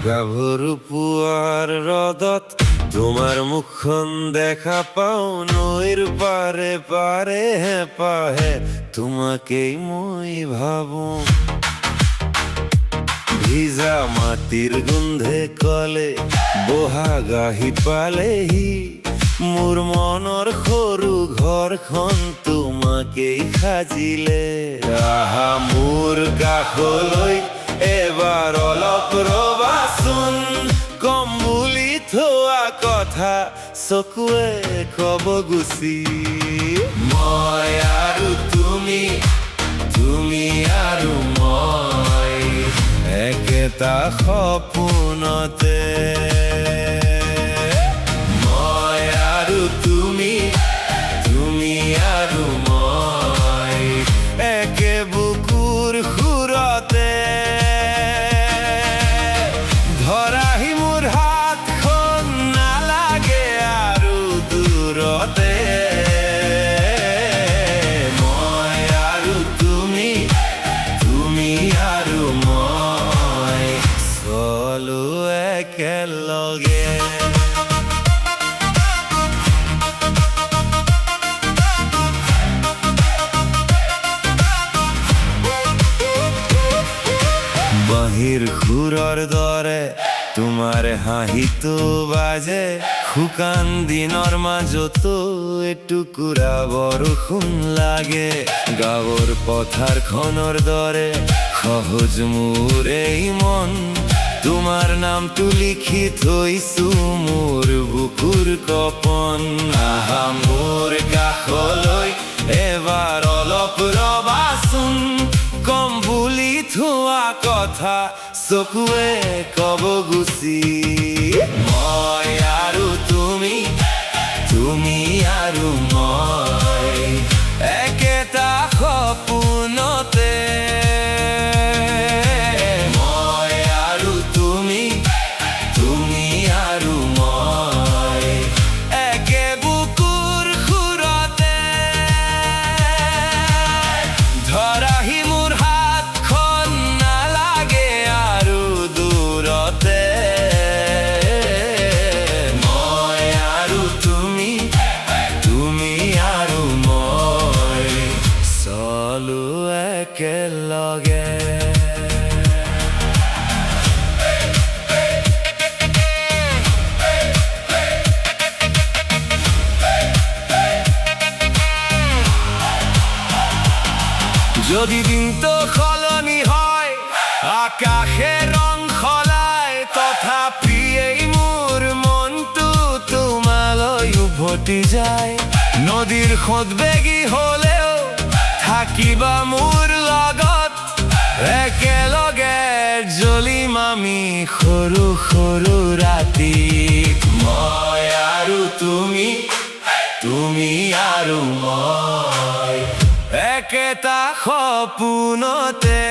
গাভৰু পুৱাৰ ৰদত তোমাৰ মুখখন দেখা পাওঁ নৈৰ পাৰে পাৰে হেঁপাহে তোমাকেই মই ভাবোঁ ভিজা মাটিৰ গোন্ধে কলে বহাগাহি পালেহি মোৰ মনৰ সৰু ঘৰখন তোমাকেই সাজিলে আহা মোৰ কাষলৈ এবাৰ অলপ ৰবাচোন কম বুলি থোৱা কথা চকুৱে কব গুচি মই আৰু তুমি তুমি আৰু মই একেটা সপোনতে মই আৰু তুমি তুমি আৰু মই একে বুকুৰ সুৰতে ধৰাহি মোৰ হাতখন নালাগে আৰু দূৰতে মই আৰু তুমি তুমি আৰু মই চলো একেলগে বাহিৰ সুৰৰ দৰে তোমাৰ হাঁহিটো বাজে শুকান দিনৰ মাজতো এটুকুৰা বৰষুণ লাগে গাঁৱৰ পথাৰখনৰ দৰে সহজ মোৰ এই মন তোমাৰ নামটো লিখি থৈছো মোৰ বুকুৰ কপন আহা মোৰ কাষলৈ এবাৰ অলপ ৰবাচোন কম বুলি থোৱা কথা চকুৱে কব গুচি মই আৰু তুমি তুমি আৰু মই একেটা সপোনতে মই আৰু তুমি তুমি আৰু মই একে বুকুৰ সুৰতে ধৰাহি মোৰ হাতখন নালাগে আৰু দূৰতে মই আৰু তুমি তুমি আৰু মই চলো একেলগে যদি দিনটো সলনি হয় আকাশে ৰং সলায় তথাপি এই মোৰ মনটো তোমালৈ উভতি যায় নদীৰ সোঁত বেগী হলেও থাকিবা মোৰ লগত একেলগে জ্বলিম আমি সৰু সৰু ৰাতি মই আৰু তুমি তুমি আৰু মই একেটা সপোনতে